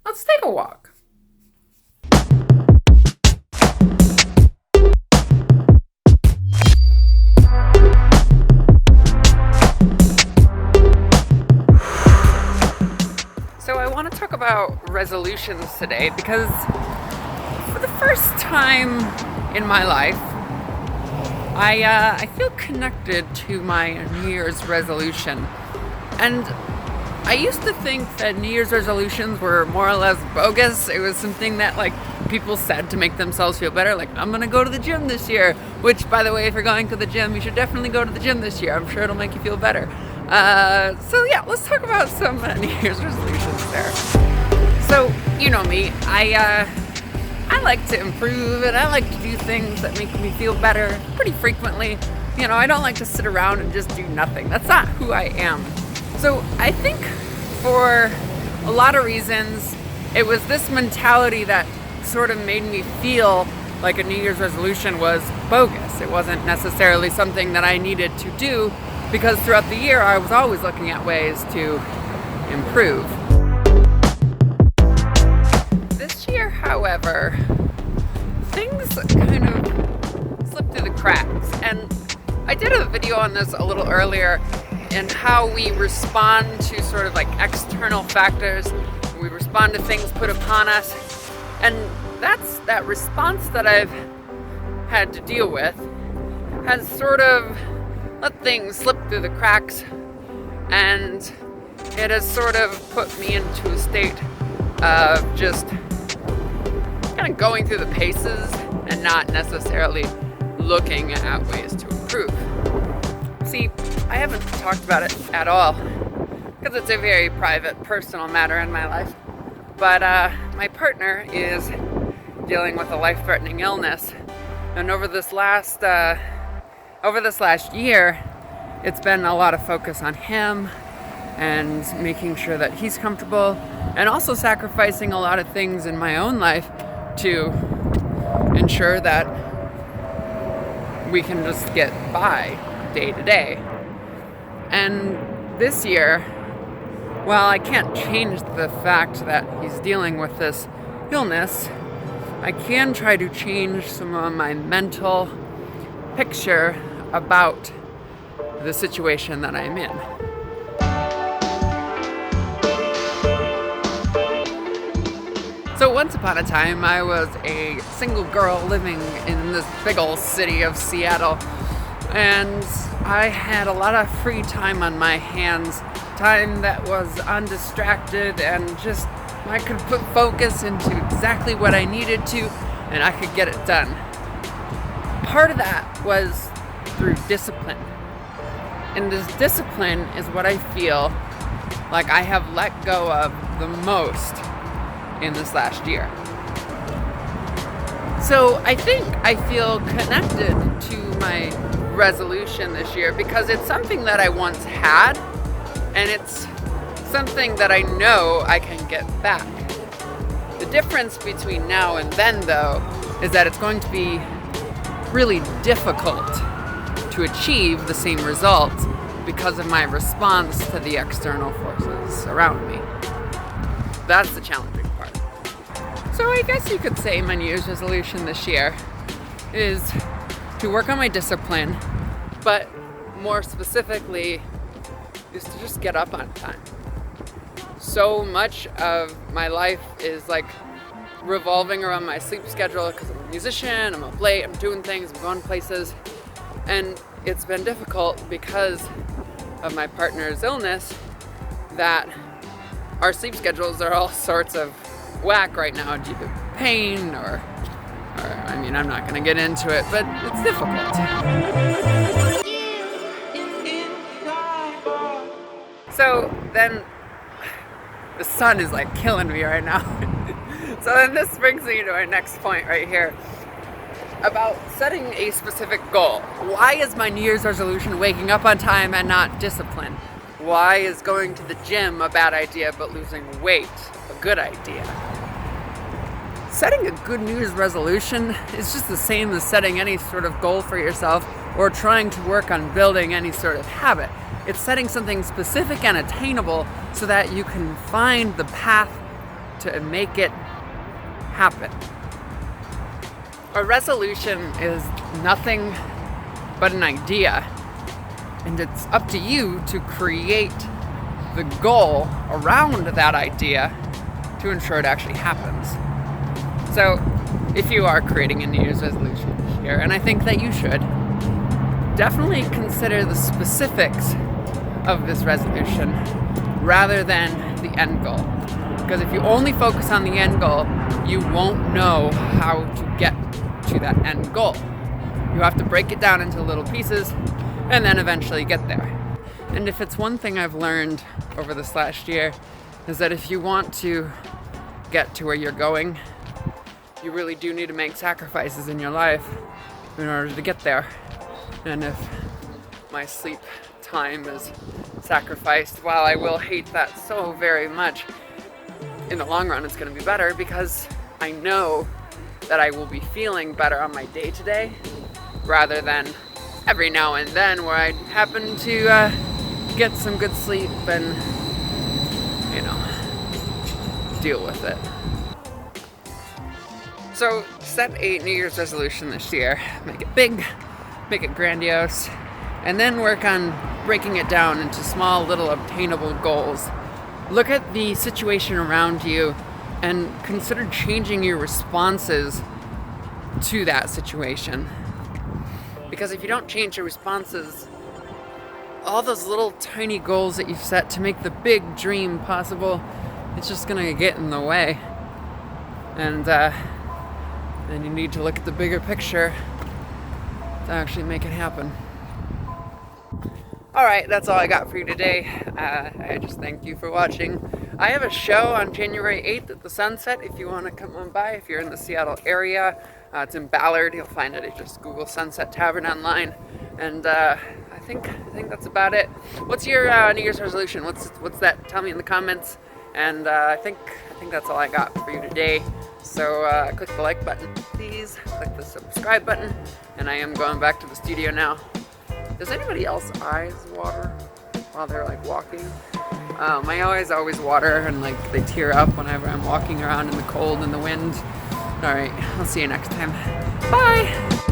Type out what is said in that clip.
Let's take a walk. So I want to talk about resolutions today because for the first time in my life, I feel connected to my New Year's resolution. And I used to think that New Year's resolutions were more or less bogus. It was something that people said to make themselves feel better. Like, I'm going to go to the gym this year, which, by the way, if you're going to the gym, you should definitely go to the gym this year. I'm sure it'll make you feel better. So yeah, let's talk about some New Year's resolutions there. So, you know me, I like to improve and I like to do things that make me feel better pretty frequently. You know, I don't like to sit around and just do nothing. That's not who I am. So I think for a lot of reasons, it was this mentality that sort of made me feel like a New Year's resolution was bogus. It wasn't necessarily something that I needed to do because throughout the year I was always looking at ways to improve. This year, however, things kind of slipped through the cracks. And I did a video on this a little earlier and how we respond to sort of external factors. We respond to things put upon us. And that response that I've had to deal with has sort of let things slip through the cracks, and it has sort of put me into a state of just kind of going through the paces and not necessarily looking at ways to improve. See, I haven't talked about it at all because it's a very private, personal matter in my life. But my partner is dealing with a life-threatening illness, and over this last year, it's been a lot of focus on him and making sure that he's comfortable, and also sacrificing a lot of things in my own life to ensure that we can just get by day to day. And this year, while I can't change the fact that he's dealing with this illness, I can try to change some of my mental picture about the situation that I'm in. So once upon a time, I was a single girl living in this big old city of Seattle, and I had a lot of free time on my hands, time that was undistracted, and just I could put focus into exactly what I needed to, and I could get it done. Part of that was through discipline. And this discipline is what I feel like I have let go of the most in this last year. So I think I feel connected to my resolution this year because it's something that I once had, and it's something that I know I can get back. The difference between now and then, though, is that it's going to be really difficult to achieve the same result because of my response to the external forces around me. That's the challenging part. So I guess you could say my New Year's resolution this year is to work on my discipline, but more specifically is to just get up on time. So much of my life is revolving around my sleep schedule because I'm a musician, I'm up late, I'm doing things, I'm going places, and it's been difficult because of my partner's illness that our sleep schedules are all sorts of whack right now due to pain or I'm not going to get into it, but it's difficult. So then the sun is killing me right now. So then this brings me to our next point right here about setting a specific goal. Why is my New Year's resolution waking up on time and not discipline? Why is going to the gym a bad idea but losing weight a good idea? Setting a good New Year's resolution is just the same as setting any sort of goal for yourself or trying to work on building any sort of habit. It's setting something specific and attainable so that you can find the path to make it happen. A resolution is nothing but an idea, and it's up to you to create the goal around that idea to ensure it actually happens. So if you are creating a New Year's resolution this year, and I think that you should, definitely consider the specifics of this resolution rather than the end goal. Because if you only focus on the end goal, you won't know how to get to that end goal. You have to break it down into little pieces and then eventually get there. And if it's one thing I've learned over this last year, is that if you want to get to where you're going, you really do need to make sacrifices in your life in order to get there. And if my sleep time is sacrificed, while I will hate that so very much, in the long run it's going to be better because I know that I will be feeling better on my day-to-day rather than every now and then where I happen to get some good sleep and, deal with it. So set a New Year's resolution this year. Make it big, make it grandiose, and then work on breaking it down into small, little obtainable goals. Look at the situation around you and consider changing your responses to that situation. Because if you don't change your responses, all those little tiny goals that you've set to make the big dream possible, it's just gonna get in the way. And then you need to look at the bigger picture to actually make it happen. Alright, that's all I got for you today. I just thank you for watching. I have a show on January 8th at the Sunset if you want to come on by, if you're in the Seattle area. It's in Ballard. You'll find it. Just Google Sunset Tavern online. And I think that's about it. What's your New Year's resolution? What's that? Tell me in the comments. And I think that's all I got for you today. So click the like button, please. Click the subscribe button. And I am going back to the studio now. Does anybody else eyes water while they're like walking? My eyes always water and like they tear up whenever I'm walking around in the cold and the wind. All right, I'll see you next time. Bye.